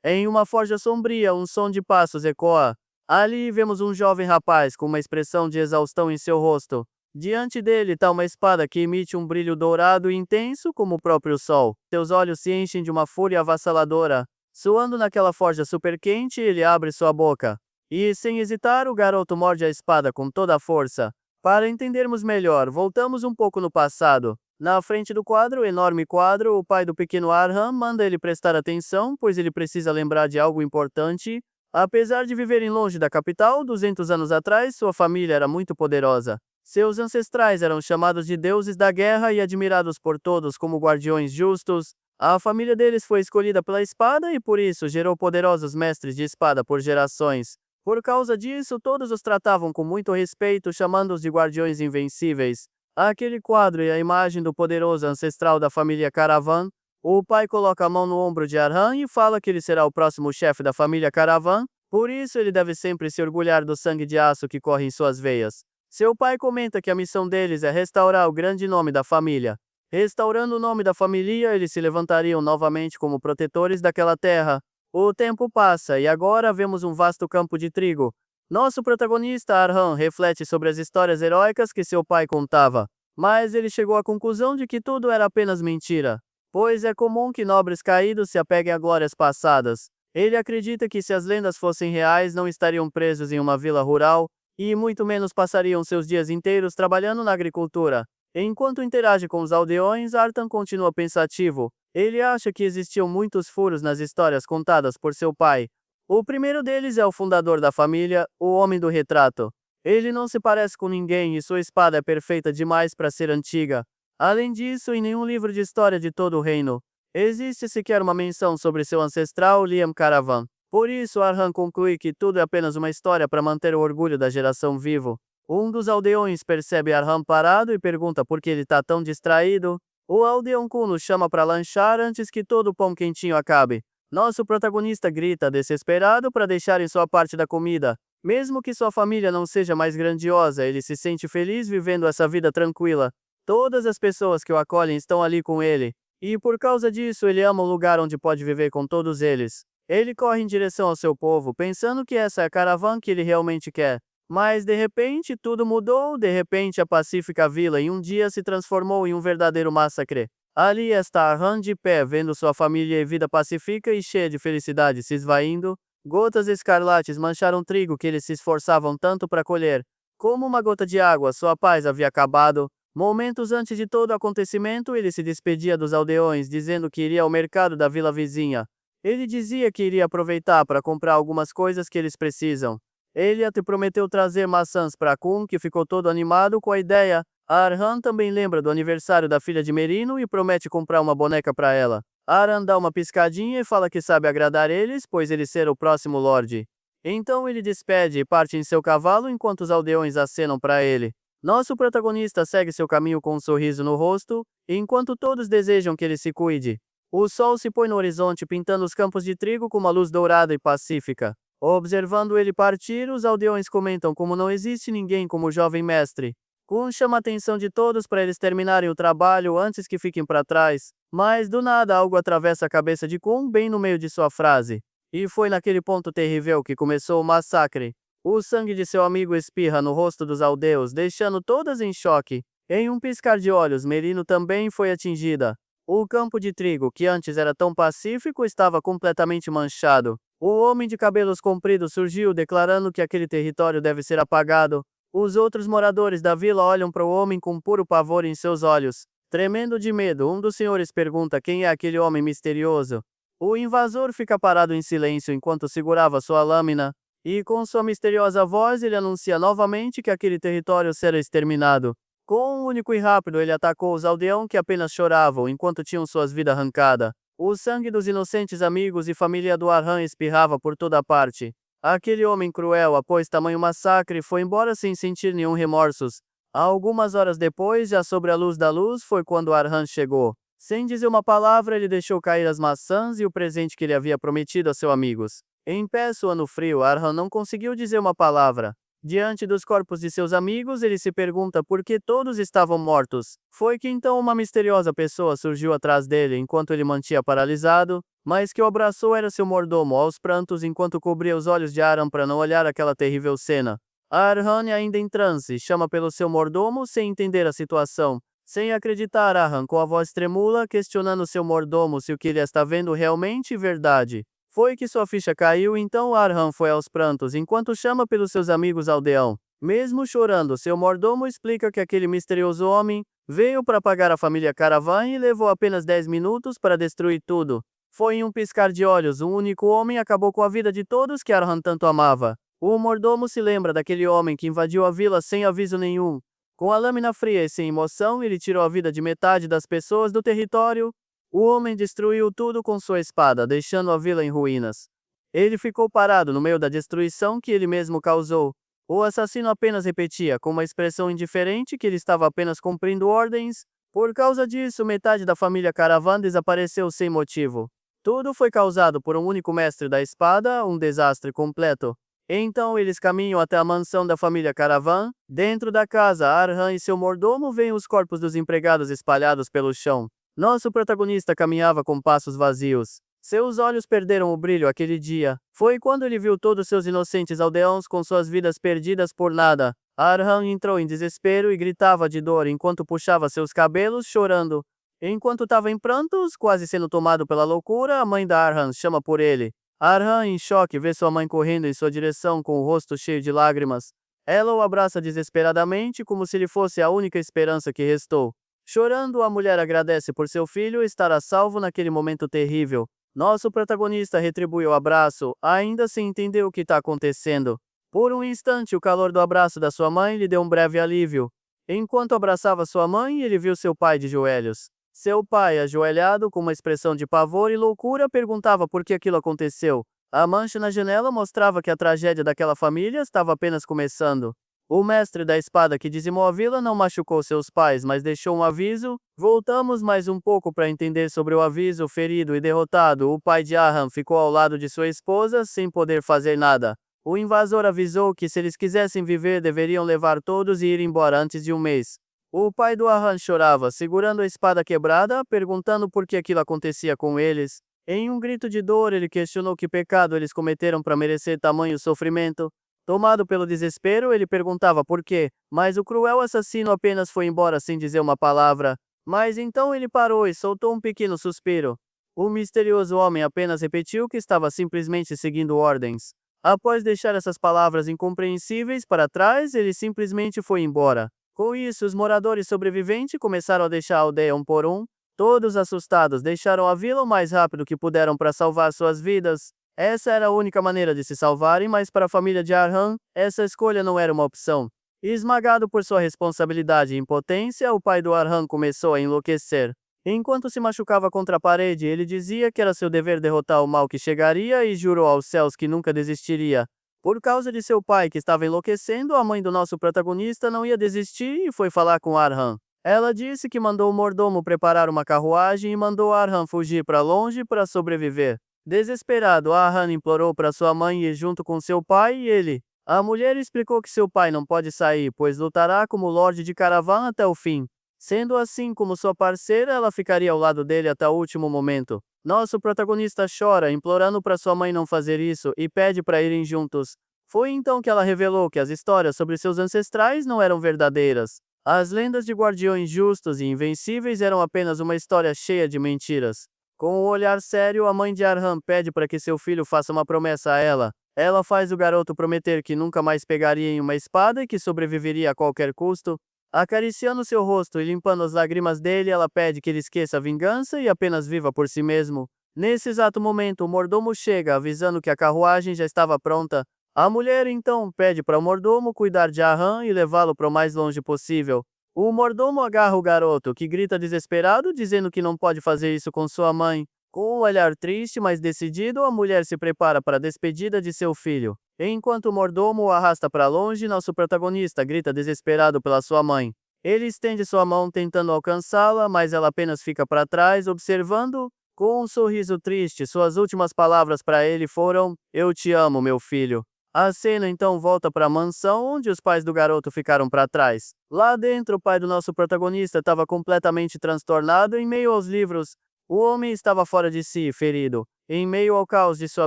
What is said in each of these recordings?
Em uma forja sombria, um som de passos ecoa. Ali vemos um jovem rapaz com uma expressão de exaustão em seu rosto. Diante dele está uma espada que emite um brilho dourado e intenso como o próprio sol. Seus olhos se enchem de uma fúria avassaladora. Suando naquela forja super quente, ele abre sua boca. E, sem hesitar, o garoto morde a espada com toda a força. Para entendermos melhor, voltamos um pouco no passado. Na frente do quadro, enorme quadro, o pai do pequeno Arhan manda ele prestar atenção, pois ele precisa lembrar de algo importante. Apesar de viverem longe da capital, 200 anos atrás, sua família era muito poderosa. Seus ancestrais eram chamados de deuses da guerra e admirados por todos como guardiões justos. A família deles foi escolhida pela espada e por isso gerou poderosos mestres de espada por gerações. Por causa disso, todos os tratavam com muito respeito, chamando-os de guardiões invencíveis. Aquele quadro é a imagem do poderoso ancestral da família Caravan. O pai coloca a mão no ombro de Arhan e fala que ele será o próximo chefe da família Caravan, por isso ele deve sempre se orgulhar do sangue de aço que corre em suas veias. Seu pai comenta que a missão deles é restaurar o grande nome da família. Restaurando o nome da família, eles se levantariam novamente como protetores daquela terra. O tempo passa e agora vemos um vasto campo de trigo. Nosso protagonista, Arhan, reflete sobre as histórias heróicas que seu pai contava, mas ele chegou à conclusão de que tudo era apenas mentira, pois é comum que nobres caídos se apeguem a glórias passadas. Ele acredita que se as lendas fossem reais, não estariam presos em uma vila rural, e muito menos passariam seus dias inteiros trabalhando na agricultura. Enquanto interage com os aldeões, Artan continua pensativo. Ele acha que existiam muitos furos nas histórias contadas por seu pai. O primeiro deles é o fundador da família, o Homem do Retrato. Ele não se parece com ninguém e sua espada é perfeita demais para ser antiga. Além disso, em nenhum livro de história de todo o reino existe sequer uma menção sobre seu ancestral Liam Caravan. Por isso, Arhan conclui que tudo é apenas uma história para manter o orgulho da geração vivo. Um dos aldeões percebe Arhan parado e pergunta por que ele está tão distraído. O aldeão Kuno chama para lanchar antes que todo o pão quentinho acabe. Nosso protagonista grita desesperado para deixarem sua parte da comida. Mesmo que sua família não seja mais grandiosa, ele se sente feliz vivendo essa vida tranquila. Todas as pessoas que o acolhem estão ali com ele. E por causa disso, ele ama o lugar onde pode viver com todos eles. Ele corre em direção ao seu povo, pensando que essa é a caravana que ele realmente quer. Mas de repente tudo mudou, de repente a pacífica vila em um dia se transformou em um verdadeiro massacre. Ali está Arhan de pé, vendo sua família e vida pacífica e cheia de felicidade se esvaindo. Gotas escarlates mancharam o trigo que eles se esforçavam tanto para colher. Como uma gota de água, sua paz havia acabado. Momentos antes de todo o acontecimento, ele se despedia dos aldeões, dizendo que iria ao mercado da vila vizinha. Ele dizia que iria aproveitar para comprar algumas coisas que eles precisam. Ele até prometeu trazer maçãs para Kun, que ficou todo animado com a ideia. Arhan também lembra do aniversário da filha de Merino e promete comprar uma boneca para ela. Arhan dá uma piscadinha e fala que sabe agradar eles, pois ele será o próximo Lorde. Então ele despede e parte em seu cavalo enquanto os aldeões acenam para ele. Nosso protagonista segue seu caminho com um sorriso no rosto, enquanto todos desejam que ele se cuide. O sol se põe no horizonte pintando os campos de trigo com uma luz dourada e pacífica. Observando ele partir, os aldeões comentam como não existe ninguém como o jovem mestre. Kun chama a atenção de todos para eles terminarem o trabalho antes que fiquem para trás, mas do nada algo atravessa a cabeça de Kun bem no meio de sua frase. E foi naquele ponto terrível que começou o massacre. O sangue de seu amigo espirra no rosto dos aldeus, deixando todas em choque. Em um piscar de olhos, Merino também foi atingida. O campo de trigo, que antes era tão pacífico, estava completamente manchado. O homem de cabelos compridos surgiu declarando que aquele território deve ser apagado. Os outros moradores da vila olham para o homem com puro pavor em seus olhos. Tremendo de medo, um dos senhores pergunta quem é aquele homem misterioso. O invasor fica parado em silêncio enquanto segurava sua lâmina, e com sua misteriosa voz ele anuncia novamente que aquele território será exterminado. Com um único e rápido ele atacou os aldeões que apenas choravam enquanto tinham suas vidas arrancadas. O sangue dos inocentes amigos e família do Arhan espirrava por toda parte. Aquele homem cruel, após tamanho massacre, foi embora sem sentir nenhum remorsos. Algumas horas depois, já sobre a luz da luz, foi quando Arhan chegou. Sem dizer uma palavra, ele deixou cair as maçãs e o presente que ele havia prometido a seus amigos. Em pé suando frio, Arhan não conseguiu dizer uma palavra. Diante dos corpos de seus amigos, ele se pergunta por que todos estavam mortos. Foi que então uma misteriosa pessoa surgiu atrás dele enquanto ele mantinha paralisado. mas que o abraçou era seu mordomo, aos prantos enquanto cobria os olhos de Aram para não olhar aquela terrível cena. Arhan, ainda em transe, chama pelo seu mordomo sem entender a situação. Sem acreditar, Arhan, com a voz tremula, questionando seu mordomo se o que ele está vendo realmente é verdade. Foi que sua ficha caiu, então Arhan foi aos prantos enquanto chama pelos seus amigos aldeão. Mesmo chorando, seu mordomo explica que aquele misterioso homem veio para pagar a família Caravan e levou apenas 10 minutos para destruir tudo. Foi em um piscar de olhos, um único homem acabou com a vida de todos que Arhan tanto amava. O mordomo se lembra daquele homem que invadiu a vila sem aviso nenhum. Com a lâmina fria e sem emoção, ele tirou a vida de metade das pessoas do território. O homem destruiu tudo com sua espada, deixando a vila em ruínas. Ele ficou parado no meio da destruição que ele mesmo causou. O assassino apenas repetia, com uma expressão indiferente, que ele estava apenas cumprindo ordens. Por causa disso, metade da família Caravan desapareceu sem motivo. Tudo foi causado por um único mestre da espada, um desastre completo. Então eles caminham até a mansão da família Caravan. Dentro da casa, Arhan e seu mordomo veem os corpos dos empregados espalhados pelo chão. Nosso protagonista caminhava com passos vazios. Seus olhos perderam o brilho aquele dia. Foi quando ele viu todos seus inocentes aldeãos com suas vidas perdidas por nada. Arhan entrou em desespero e gritava de dor enquanto puxava seus cabelos, chorando. Enquanto estava em prantos, quase sendo tomado pela loucura, a mãe da Arhan chama por ele. Arhan, em choque, vê sua mãe correndo em sua direção com o rosto cheio de lágrimas. Ela o abraça desesperadamente, como se ele fosse a única esperança que restou. Chorando, a mulher agradece por seu filho estar a salvo naquele momento terrível. Nosso protagonista retribui o abraço, ainda sem entender o que está acontecendo. Por um instante, o calor do abraço da sua mãe lhe deu um breve alívio. Enquanto abraçava sua mãe, ele viu seu pai de joelhos. Seu pai, ajoelhado, com uma expressão de pavor e loucura, perguntava por que aquilo aconteceu. A mancha na janela mostrava que a tragédia daquela família estava apenas começando. O mestre da espada que dizimou a vila não machucou seus pais, mas deixou um aviso. Voltamos mais um pouco para entender sobre o aviso. Ferido e derrotado, o pai de Arhan ficou ao lado de sua esposa, sem poder fazer nada. O invasor avisou que se eles quisessem viver, deveriam levar todos e ir embora antes de um mês. O pai do Arhan chorava, segurando a espada quebrada, perguntando por que aquilo acontecia com eles. Em um grito de dor, ele questionou que pecado eles cometeram para merecer tamanho sofrimento. Tomado pelo desespero, ele perguntava por quê, mas o cruel assassino apenas foi embora sem dizer uma palavra. Mas então ele parou e soltou um pequeno suspiro. O misterioso homem apenas repetiu que estava simplesmente seguindo ordens. Após deixar essas palavras incompreensíveis para trás, ele simplesmente foi embora. Com isso, os moradores sobreviventes começaram a deixar a aldeia um por um. Todos assustados, deixaram a vila o mais rápido que puderam para salvar suas vidas. Essa era a única maneira de se salvarem, mas para a família de Arhan, essa escolha não era uma opção. Esmagado por sua responsabilidade e impotência, o pai do Arhan começou a enlouquecer. Enquanto se machucava contra a parede, ele dizia que era seu dever derrotar o mal que chegaria e jurou aos céus que nunca desistiria. Por causa de seu pai que estava enlouquecendo, a mãe do nosso protagonista não ia desistir e foi falar com Arhan. Ela disse que mandou o mordomo preparar uma carruagem e mandou Arhan fugir para longe para sobreviver. Desesperado, Arhan implorou para sua mãe ir junto com seu pai e ele. A mulher explicou que seu pai não pode sair, pois lutará como Lorde de Caravan até o fim. Sendo assim, como sua parceira, ela ficaria ao lado dele até o último momento. Nosso protagonista chora, implorando para sua mãe não fazer isso, e pede para irem juntos. Foi então que ela revelou que as histórias sobre seus ancestrais não eram verdadeiras. As lendas de guardiões justos e invencíveis eram apenas uma história cheia de mentiras. Com um olhar sério, a mãe de Arhan pede para que seu filho faça uma promessa a ela. Ela faz o garoto prometer que nunca mais pegaria em uma espada e que sobreviveria a qualquer custo. Acariciando seu rosto e limpando as lágrimas dele, ela pede que ele esqueça a vingança e apenas viva por si mesmo. Nesse exato momento, o mordomo chega, avisando que a carruagem já estava pronta. A mulher então pede para o mordomo cuidar de Arhan e levá-lo para o mais longe possível. O mordomo agarra o garoto, que grita desesperado, dizendo que não pode fazer isso com sua mãe. Com um olhar triste, mas decidido, a mulher se prepara para a despedida de seu filho. Enquanto o mordomo o arrasta para longe, nosso protagonista grita desesperado pela sua mãe. Ele estende sua mão tentando alcançá-la, mas ela apenas fica para trás, observando. Com um sorriso triste, suas últimas palavras para ele foram: "Eu te amo, meu filho." A cena então volta para a mansão onde os pais do garoto ficaram para trás. Lá dentro, o pai do nosso protagonista estava completamente transtornado em meio aos livros. O homem estava fora de si, ferido. Em meio ao caos de sua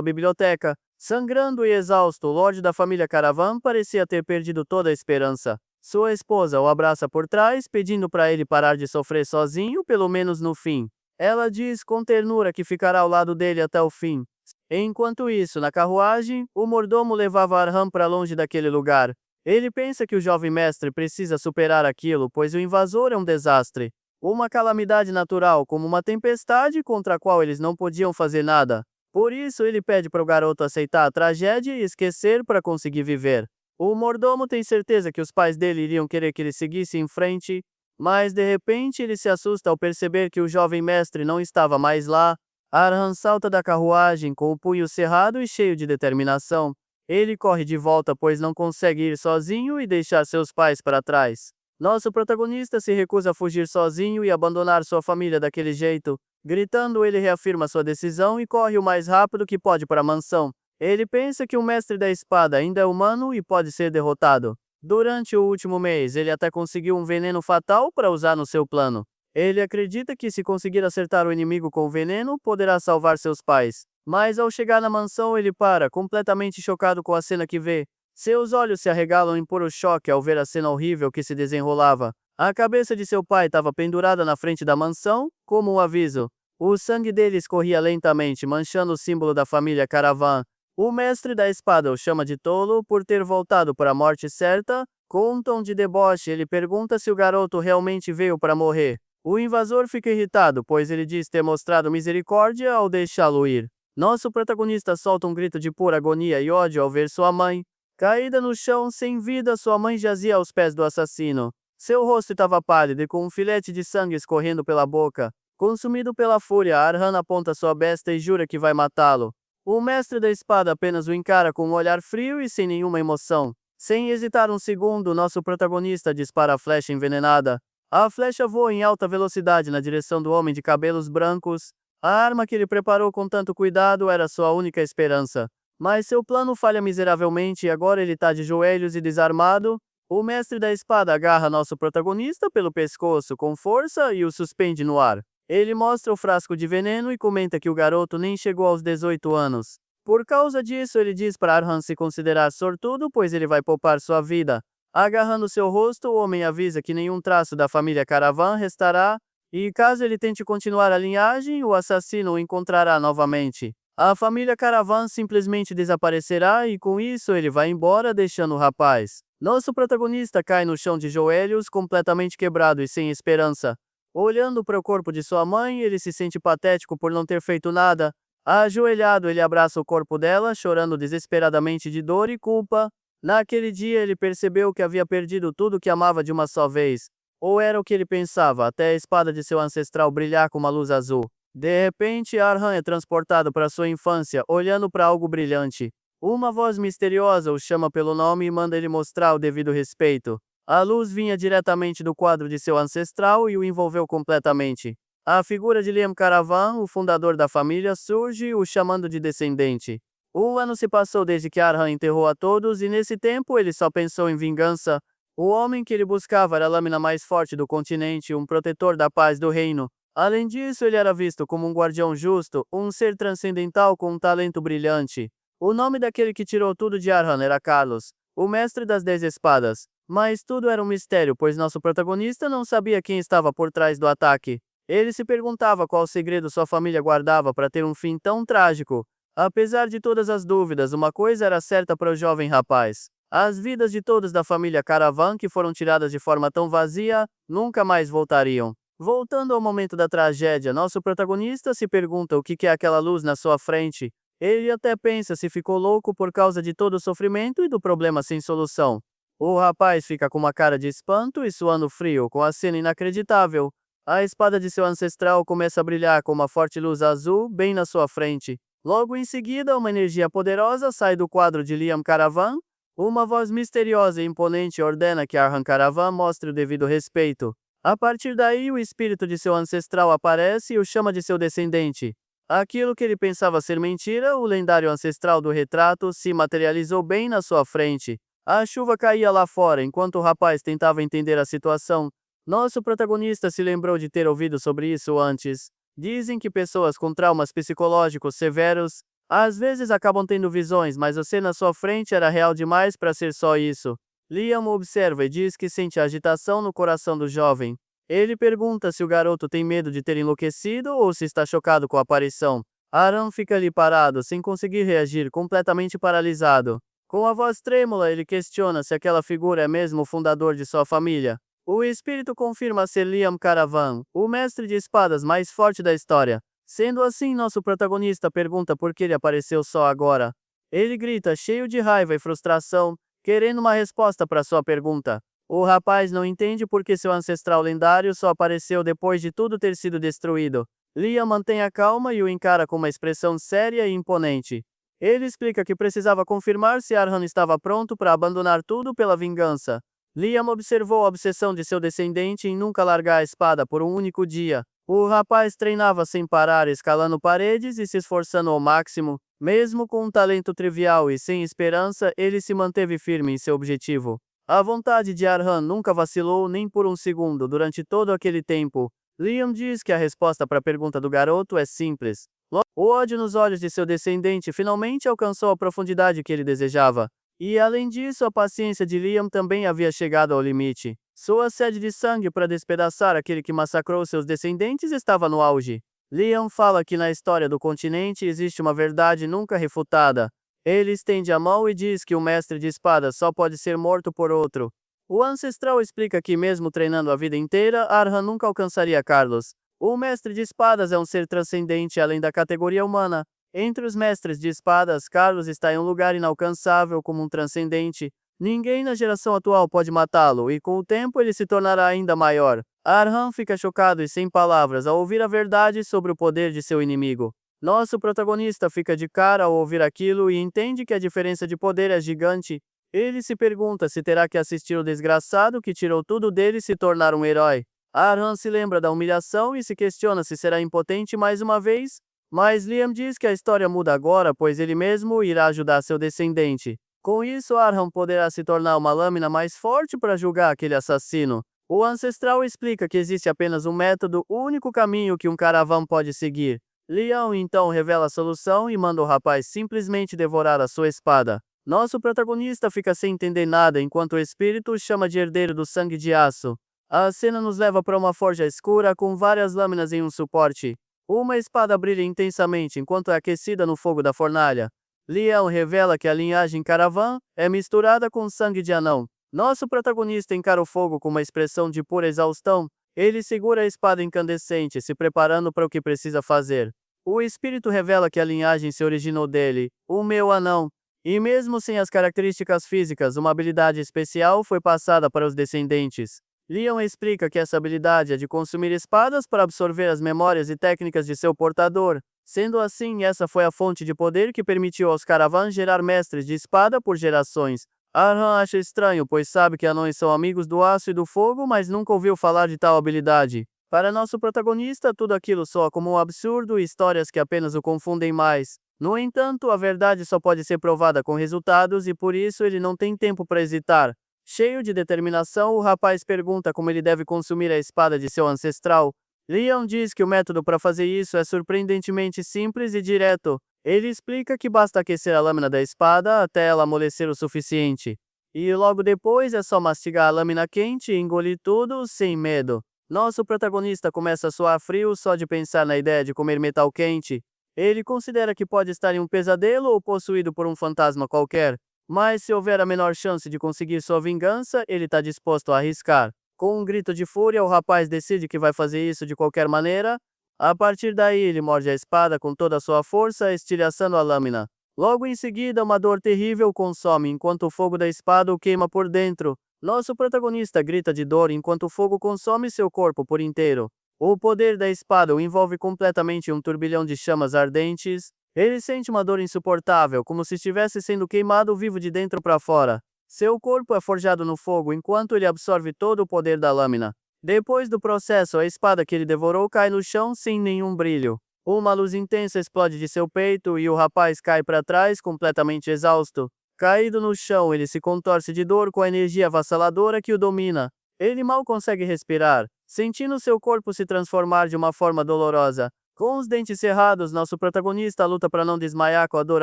biblioteca, sangrando e exausto, o Lorde da família Caravan parecia ter perdido toda a esperança. Sua esposa o abraça por trás, pedindo para ele parar de sofrer sozinho, pelo menos no fim. Ela diz com ternura que ficará ao lado dele até o fim. Enquanto isso, na carruagem, o mordomo levava Arham para longe daquele lugar. Ele pensa que o jovem mestre precisa superar aquilo, pois o invasor é um desastre. Uma calamidade natural, como uma tempestade contra a qual eles não podiam fazer nada. Por isso, ele pede para o garoto aceitar a tragédia e esquecer para conseguir viver. O mordomo tem certeza que os pais dele iriam querer que ele seguisse em frente, mas de repente ele se assusta ao perceber que o jovem mestre não estava mais lá. Arhan salta da carruagem com o punho cerrado e cheio de determinação. Ele corre de volta pois não consegue ir sozinho e deixar seus pais para trás. Nosso protagonista se recusa a fugir sozinho e abandonar sua família daquele jeito. Gritando, ele reafirma sua decisão e corre o mais rápido que pode para a mansão. Ele pensa que o mestre da espada ainda é humano e pode ser derrotado. Durante o último mês, ele até conseguiu um veneno fatal para usar no seu plano. Ele acredita que se conseguir acertar o inimigo com o veneno, poderá salvar seus pais. Mas ao chegar na mansão, ele para, completamente chocado com a cena que vê. Seus olhos se arregalam em puro choque ao ver a cena horrível que se desenrolava. A cabeça de seu pai estava pendurada na frente da mansão, como um aviso. O sangue dele escorria lentamente, manchando o símbolo da família Caravan. O mestre da espada o chama de tolo por ter voltado para a morte certa. Com um tom de deboche, ele pergunta se o garoto realmente veio para morrer. O invasor fica irritado, pois ele diz ter mostrado misericórdia ao deixá-lo ir. Nosso protagonista solta um grito de pura agonia e ódio ao ver sua mãe. Caída no chão, sem vida, sua mãe jazia aos pés do assassino. Seu rosto estava pálido e com um filete de sangue escorrendo pela boca. Consumido pela fúria, Arhan aponta sua besta e jura que vai matá-lo. O mestre da espada apenas o encara com um olhar frio e sem nenhuma emoção. Sem hesitar um segundo, nosso protagonista dispara a flecha envenenada. A flecha voa em alta velocidade na direção do homem de cabelos brancos. A arma que ele preparou com tanto cuidado era sua única esperança. Mas seu plano falha miseravelmente e agora ele está de joelhos e desarmado. O mestre da espada agarra nosso protagonista pelo pescoço com força e o suspende no ar. Ele mostra o frasco de veneno e comenta que o garoto nem chegou aos 18 anos. Por causa disso, ele diz para Arhan se considerar sortudo, pois ele vai poupar sua vida. Agarrando seu rosto, o homem avisa que nenhum traço da família Caravan restará, e caso ele tente continuar a linhagem, o assassino o encontrará novamente. A família Caravan simplesmente desaparecerá e com isso ele vai embora deixando o rapaz. Nosso protagonista cai no chão de joelhos, completamente quebrado e sem esperança. Olhando para o corpo de sua mãe, ele se sente patético por não ter feito nada. Ajoelhado, ele abraça o corpo dela, chorando desesperadamente de dor e culpa. Naquele dia, ele percebeu que havia perdido tudo que amava de uma só vez. Ou era o que ele pensava, até a espada de seu ancestral brilhar com uma luz azul. De repente, Arhan é transportado para sua infância, olhando para algo brilhante. Uma voz misteriosa o chama pelo nome e manda ele mostrar o devido respeito. A luz vinha diretamente do quadro de seu ancestral e o envolveu completamente. A figura de Liam Caravan, o fundador da família, surge, o chamando de descendente. Um ano se passou desde que Arhan enterrou a todos e nesse tempo ele só pensou em vingança. O homem que ele buscava era a lâmina mais forte do continente, um protetor da paz do reino. Além disso, ele era visto como um guardião justo, um ser transcendental com um talento brilhante. O nome daquele que tirou tudo de Arhan era Carlos, o mestre das 10 espadas. Mas tudo era um mistério, pois nosso protagonista não sabia quem estava por trás do ataque. Ele se perguntava qual segredo sua família guardava para ter um fim tão trágico. Apesar de todas as dúvidas, uma coisa era certa para o jovem rapaz. As vidas de todos da família Caravan que foram tiradas de forma tão vazia, nunca mais voltariam. Voltando ao momento da tragédia, nosso protagonista se pergunta o que é aquela luz na sua frente. Ele até pensa se ficou louco por causa de todo o sofrimento e do problema sem solução. O rapaz fica com uma cara de espanto e suando frio com a cena inacreditável. A espada de seu ancestral começa a brilhar com uma forte luz azul bem na sua frente. Logo em seguida, uma energia poderosa sai do quadro de Liam Caravan. Uma voz misteriosa e imponente ordena que Arhan Caravan mostre o devido respeito. A partir daí, o espírito de seu ancestral aparece e o chama de seu descendente. Aquilo que ele pensava ser mentira, o lendário ancestral do retrato, se materializou bem na sua frente. A chuva caía lá fora enquanto o rapaz tentava entender a situação. Nosso protagonista se lembrou de ter ouvido sobre isso antes. Dizem que pessoas com traumas psicológicos severos às vezes acabam tendo visões, mas você na sua frente era real demais para ser só isso. Liam observa e diz que sente agitação no coração do jovem. Ele pergunta se o garoto tem medo de ter enlouquecido ou se está chocado com a aparição. Aaron fica ali parado, sem conseguir reagir, completamente paralisado. Com a voz trêmula, ele questiona se aquela figura é mesmo o fundador de sua família. O espírito confirma ser Liam Caravan, o mestre de espadas mais forte da história. Sendo assim, nosso protagonista pergunta por que ele apareceu só agora. Ele grita, cheio de raiva e frustração, querendo uma resposta para sua pergunta. O rapaz não entende por que seu ancestral lendário só apareceu depois de tudo ter sido destruído. Liam mantém a calma e o encara com uma expressão séria e imponente. Ele explica que precisava confirmar se Arhan estava pronto para abandonar tudo pela vingança. Liam observou a obsessão de seu descendente em nunca largar a espada por um único dia. O rapaz treinava sem parar, escalando paredes e se esforçando ao máximo. Mesmo com um talento trivial e sem esperança, ele se manteve firme em seu objetivo. A vontade de Arhan nunca vacilou nem por um segundo durante todo aquele tempo. Liam diz que a resposta para a pergunta do garoto é simples. O ódio nos olhos de seu descendente finalmente alcançou a profundidade que ele desejava. E além disso, a paciência de Liam também havia chegado ao limite. Sua sede de sangue para despedaçar aquele que massacrou seus descendentes estava no auge. Liam fala que na história do continente existe uma verdade nunca refutada. Ele estende a mão e diz que o mestre de espadas só pode ser morto por outro. O ancestral explica que mesmo treinando a vida inteira, Arhan nunca alcançaria Carlos. O mestre de espadas é um ser transcendente além da categoria humana. Entre os mestres de espadas, Carlos está em um lugar inalcançável como um transcendente. Ninguém na geração atual pode matá-lo, e com o tempo ele se tornará ainda maior. Arhan fica chocado e sem palavras ao ouvir a verdade sobre o poder de seu inimigo. Nosso protagonista fica de cara ao ouvir aquilo e entende que a diferença de poder é gigante. Ele se pergunta se terá que assistir o desgraçado que tirou tudo dele se tornar um herói. Arhan se lembra da humilhação e se questiona se será impotente mais uma vez. Mas Liam diz que a história muda agora, pois ele mesmo irá ajudar seu descendente. Com isso, Arhan poderá se tornar uma lâmina mais forte para julgar aquele assassino. O ancestral explica que existe apenas um método, o único caminho que um Caravan pode seguir. Liam então revela a solução e manda o rapaz simplesmente devorar a sua espada. Nosso protagonista fica sem entender nada enquanto o espírito o chama de herdeiro do sangue de aço. A cena nos leva para uma forja escura com várias lâminas em um suporte. Uma espada brilha intensamente enquanto é aquecida no fogo da fornalha. Liam revela que a linhagem Caravan é misturada com sangue de anão. Nosso protagonista encara o fogo com uma expressão de pura exaustão. Ele segura a espada incandescente, se preparando para o que precisa fazer. O espírito revela que a linhagem se originou dele, o meu anão. E mesmo sem as características físicas, uma habilidade especial foi passada para os descendentes. Liam explica que essa habilidade é de consumir espadas para absorver as memórias e técnicas de seu portador. Sendo assim, essa foi a fonte de poder que permitiu aos Caravan gerar mestres de espada por gerações. Arhan acha estranho, pois sabe que anões são amigos do aço e do fogo, mas nunca ouviu falar de tal habilidade. Para nosso protagonista, tudo aquilo soa como um absurdo e histórias que apenas o confundem mais. No entanto, a verdade só pode ser provada com resultados e por isso ele não tem tempo para hesitar. Cheio de determinação, o rapaz pergunta como ele deve consumir a espada de seu ancestral. Liam diz que o método para fazer isso é surpreendentemente simples e direto. Ele explica que basta aquecer a lâmina da espada até ela amolecer o suficiente. E logo depois é só mastigar a lâmina quente e engolir tudo sem medo. Nosso protagonista começa a suar frio só de pensar na ideia de comer metal quente. Ele considera que pode estar em um pesadelo ou possuído por um fantasma qualquer. Mas se houver a menor chance de conseguir sua vingança, ele está disposto a arriscar. Com um grito de fúria, o rapaz decide que vai fazer isso de qualquer maneira. A partir daí, ele morde a espada com toda a sua força, estilhaçando a lâmina. Logo em seguida, uma dor terrível o consome enquanto o fogo da espada o queima por dentro. Nosso protagonista grita de dor enquanto o fogo consome seu corpo por inteiro. O poder da espada o envolve completamente em um turbilhão de chamas ardentes. Ele sente uma dor insuportável, como se estivesse sendo queimado vivo de dentro para fora. Seu corpo é forjado no fogo enquanto ele absorve todo o poder da lâmina. Depois do processo, a espada que ele devorou cai no chão sem nenhum brilho. Uma luz intensa explode de seu peito e o rapaz cai para trás completamente exausto. Caído no chão, ele se contorce de dor com a energia avassaladora que o domina. Ele mal consegue respirar, sentindo seu corpo se transformar de uma forma dolorosa. Com os dentes cerrados, nosso protagonista luta para não desmaiar com a dor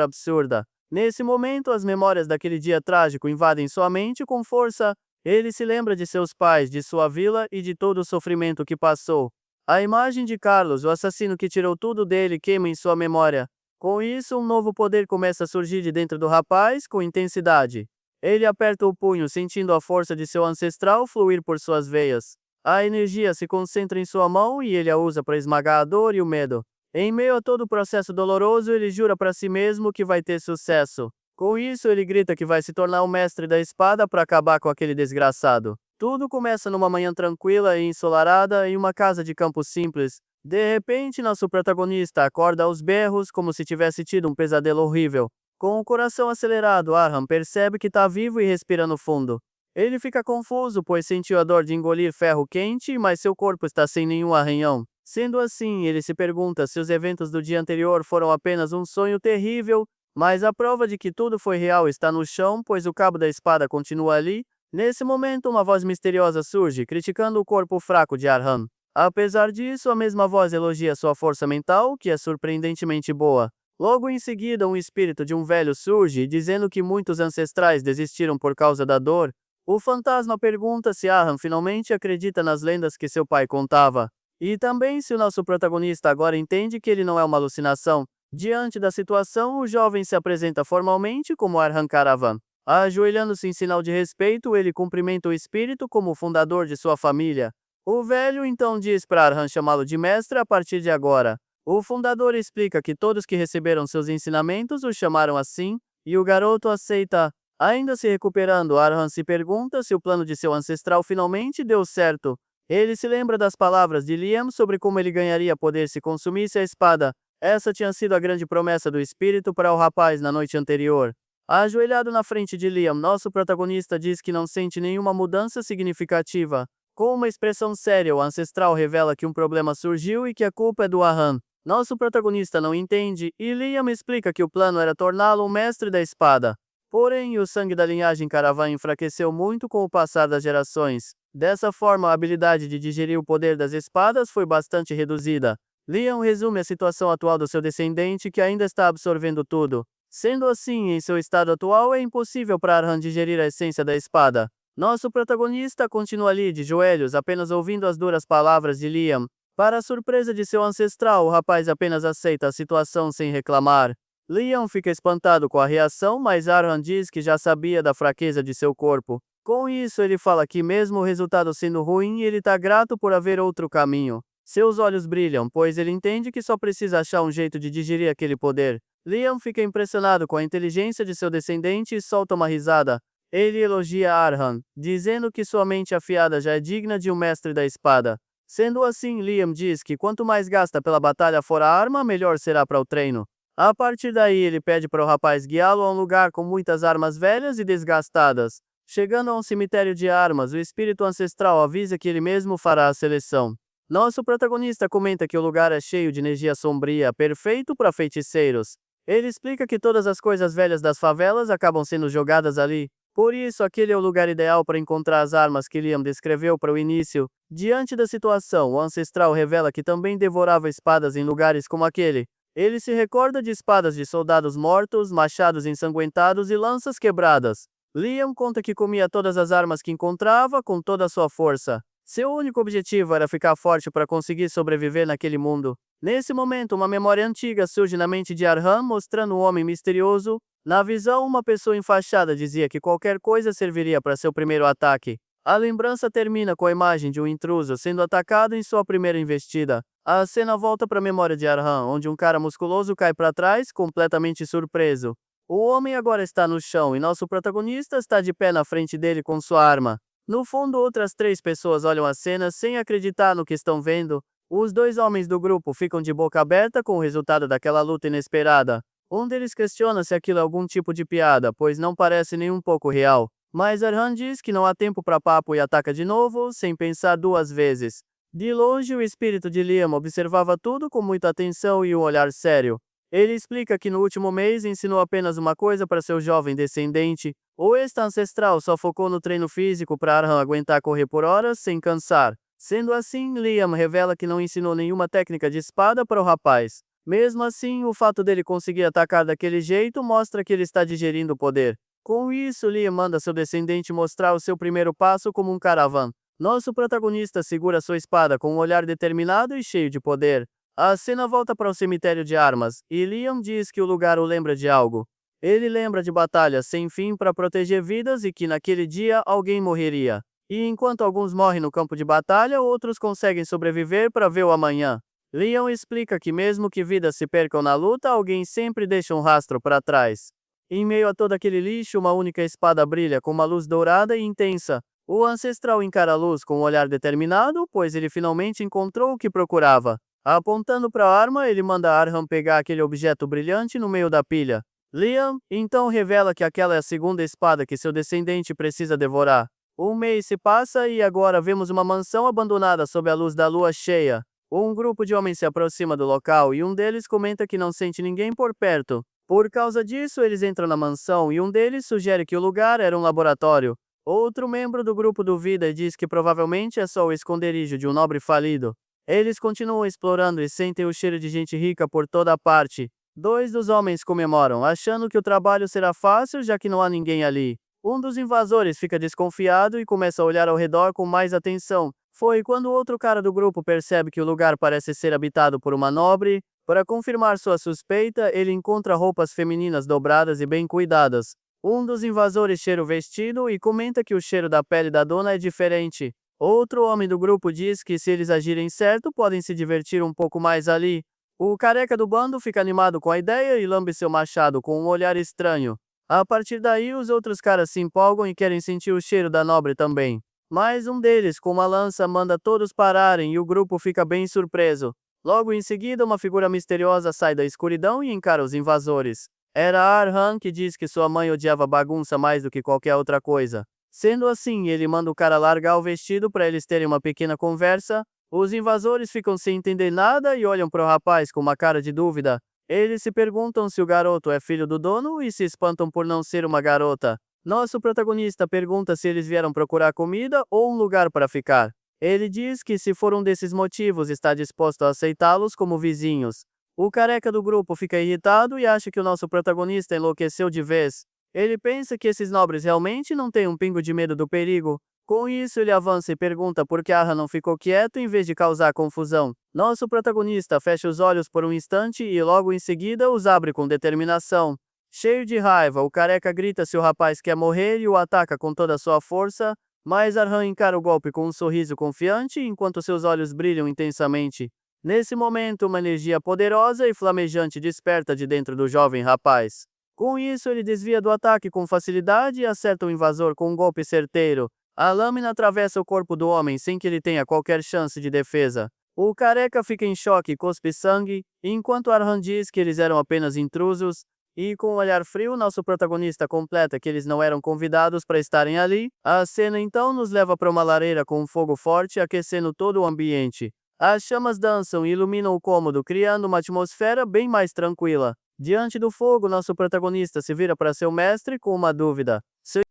absurda. Nesse momento, as memórias daquele dia trágico invadem sua mente com força. Ele se lembra de seus pais, de sua vila e de todo o sofrimento que passou. A imagem de Carlos, o assassino que tirou tudo dele, queima em sua memória. Com isso, um novo poder começa a surgir de dentro do rapaz, com intensidade. Ele aperta o punho, sentindo a força de seu ancestral fluir por suas veias. A energia se concentra em sua mão e ele a usa para esmagar a dor e o medo. Em meio a todo o processo doloroso, ele jura para si mesmo que vai ter sucesso. Com isso, ele grita que vai se tornar o mestre da espada para acabar com aquele desgraçado. Tudo começa numa manhã tranquila e ensolarada em uma casa de campo simples. De repente, nosso protagonista acorda aos berros como se tivesse tido um pesadelo horrível. Com o coração acelerado, Arham percebe que está vivo e respirando fundo. Ele fica confuso, pois sentiu a dor de engolir ferro quente, mas seu corpo está sem nenhum arranhão. Sendo assim, ele se pergunta se os eventos do dia anterior foram apenas um sonho terrível, mas a prova de que tudo foi real está no chão, pois o cabo da espada continua ali. Nesse momento, uma voz misteriosa surge, criticando o corpo fraco de Arham. Apesar disso, a mesma voz elogia sua força mental, que é surpreendentemente boa. Logo em seguida, um espírito de um velho surge, dizendo que muitos ancestrais desistiram por causa da dor. O fantasma pergunta se Arham finalmente acredita nas lendas que seu pai contava. E também se o nosso protagonista agora entende que ele não é uma alucinação. Diante da situação, o jovem se apresenta formalmente como Arham Caravan. Ajoelhando-se em sinal de respeito, ele cumprimenta o espírito como o fundador de sua família. O velho então diz para Arham chamá-lo de mestre a partir de agora. O fundador explica que todos que receberam seus ensinamentos o chamaram assim, e o garoto aceita. Ainda se recuperando, Arham se pergunta se o plano de seu ancestral finalmente deu certo. Ele se lembra das palavras de Liam sobre como ele ganharia poder se consumisse a espada. Essa tinha sido a grande promessa do espírito para o rapaz na noite anterior. Ajoelhado na frente de Liam, nosso protagonista diz que não sente nenhuma mudança significativa. Com uma expressão séria, o ancestral revela que um problema surgiu e que a culpa é do Arham. Nosso protagonista não entende, e Liam explica que o plano era torná-lo um mestre da espada. Porém, o sangue da linhagem Caravan enfraqueceu muito com o passar das gerações. Dessa forma, a habilidade de digerir o poder das espadas foi bastante reduzida. Liam resume a situação atual do seu descendente, que ainda está absorvendo tudo. Sendo assim, em seu estado atual, é impossível para Arham digerir a essência da espada. Nosso protagonista continua ali de joelhos, apenas ouvindo as duras palavras de Liam. Para a surpresa de seu ancestral, o rapaz apenas aceita a situação sem reclamar. Liam fica espantado com a reação, mas Arham diz que já sabia da fraqueza de seu corpo. Com isso, ele fala que mesmo o resultado sendo ruim, ele está grato por haver outro caminho. Seus olhos brilham, pois ele entende que só precisa achar um jeito de digerir aquele poder. Liam fica impressionado com a inteligência de seu descendente e solta uma risada. Ele elogia Arham, dizendo que sua mente afiada já é digna de um mestre da espada. Sendo assim, Liam diz que quanto mais gasta pela batalha fora a arma, melhor será para o treino. A partir daí, ele pede para o rapaz guiá-lo a um lugar com muitas armas velhas e desgastadas. Chegando a um cemitério de armas, o espírito ancestral avisa que ele mesmo fará a seleção. Nosso protagonista comenta que o lugar é cheio de energia sombria, perfeito para feiticeiros. Ele explica que todas as coisas velhas das favelas acabam sendo jogadas ali. Por isso, aquele é o lugar ideal para encontrar as armas que Liam descreveu para o início. Diante da situação, o ancestral revela que também devorava espadas em lugares como aquele. Ele se recorda de espadas de soldados mortos, machados ensanguentados e lanças quebradas. Liam conta que comia todas as armas que encontrava com toda a sua força. Seu único objetivo era ficar forte para conseguir sobreviver naquele mundo. Nesse momento, uma memória antiga surge na mente de Arham, mostrando um homem misterioso. Na visão, uma pessoa enfaixada dizia que qualquer coisa serviria para seu primeiro ataque. A lembrança termina com a imagem de um intruso sendo atacado em sua primeira investida. A cena volta para a memória de Arham, onde um cara musculoso cai para trás, completamente surpreso. O homem agora está no chão e nosso protagonista está de pé na frente dele com sua arma. No fundo, outras 3 pessoas olham a cena sem acreditar no que estão vendo. Os 2 homens do grupo ficam de boca aberta com o resultado daquela luta inesperada. Um deles questiona se aquilo é algum tipo de piada, pois não parece nem um pouco real. Mas Arham diz que não há tempo para papo e ataca de novo, sem pensar 2 vezes. De longe, o espírito de Liam observava tudo com muita atenção e um olhar sério. Ele explica que no último mês ensinou apenas uma coisa para seu jovem descendente. O ancestral só focou no treino físico para Arham aguentar correr por horas sem cansar. Sendo assim, Liam revela que não ensinou nenhuma técnica de espada para o rapaz. Mesmo assim, o fato dele conseguir atacar daquele jeito mostra que ele está digerindo o poder. Com isso, Liam manda seu descendente mostrar o seu primeiro passo como um caravan. Nosso protagonista segura sua espada com um olhar determinado e cheio de poder. A cena volta para o cemitério de armas, e Liam diz que o lugar o lembra de algo. Ele lembra de batalhas sem fim para proteger vidas e que naquele dia alguém morreria. E enquanto alguns morrem no campo de batalha, outros conseguem sobreviver para ver o amanhã. Leon explica que mesmo que vidas se percam na luta, alguém sempre deixa um rastro para trás. Em meio a todo aquele lixo, uma única espada brilha com uma luz dourada e intensa. O ancestral encara a luz com um olhar determinado, pois ele finalmente encontrou o que procurava. Apontando para a arma, ele manda Arham pegar aquele objeto brilhante no meio da pilha. Liam, então, revela que aquela é a segunda espada que seu descendente precisa devorar. Um mês se passa e agora vemos uma mansão abandonada sob a luz da lua cheia. Um grupo de homens se aproxima do local e um deles comenta que não sente ninguém por perto. Por causa disso, eles entram na mansão e um deles sugere que o lugar era um laboratório. Outro membro do grupo duvida e diz que provavelmente é só o esconderijo de um nobre falido. Eles continuam explorando e sentem o cheiro de gente rica por toda a parte. Dois dos homens comemoram, achando que o trabalho será fácil já que não há ninguém ali. Um dos invasores fica desconfiado e começa a olhar ao redor com mais atenção. Foi quando outro cara do grupo percebe que o lugar parece ser habitado por uma nobre. Para confirmar sua suspeita, ele encontra roupas femininas dobradas e bem cuidadas. Um dos invasores cheira o vestido e comenta que o cheiro da pele da dona é diferente. Outro homem do grupo diz que se eles agirem certo, podem se divertir um pouco mais ali. O careca do bando fica animado com a ideia e lambe seu machado com um olhar estranho. A partir daí, os outros caras se empolgam e querem sentir o cheiro da nobre também. Mas um deles, com uma lança, manda todos pararem e o grupo fica bem surpreso. Logo em seguida, uma figura misteriosa sai da escuridão e encara os invasores. Era Arhan, que diz que sua mãe odiava bagunça mais do que qualquer outra coisa. Sendo assim, ele manda o cara largar o vestido para eles terem uma pequena conversa. Os invasores ficam sem entender nada e olham para o rapaz com uma cara de dúvida. Eles se perguntam se o garoto é filho do dono e se espantam por não ser uma garota. Nosso protagonista pergunta se eles vieram procurar comida ou um lugar para ficar. Ele diz que se for um desses motivos está disposto a aceitá-los como vizinhos. O careca do grupo fica irritado e acha que o nosso protagonista enlouqueceu de vez. Ele pensa que esses nobres realmente não têm um pingo de medo do perigo. Com isso, ele avança e pergunta por que Arra não ficou quieto em vez de causar confusão. Nosso protagonista fecha os olhos por um instante e logo em seguida os abre com determinação. Cheio de raiva, o careca grita se o rapaz quer morrer e o ataca com toda a sua força, mas Arhan encara o golpe com um sorriso confiante enquanto seus olhos brilham intensamente. Nesse momento, uma energia poderosa e flamejante desperta de dentro do jovem rapaz. Com isso, ele desvia do ataque com facilidade e acerta o invasor com um golpe certeiro. A lâmina atravessa o corpo do homem sem que ele tenha qualquer chance de defesa. O careca fica em choque e cospe sangue, enquanto Arhan diz que eles eram apenas intrusos, e com um olhar frio, nosso protagonista completa que eles não eram convidados para estarem ali. A cena então nos leva para uma lareira com um fogo forte aquecendo todo o ambiente. As chamas dançam e iluminam o cômodo, criando uma atmosfera bem mais tranquila. Diante do fogo, nosso protagonista se vira para seu mestre com uma dúvida.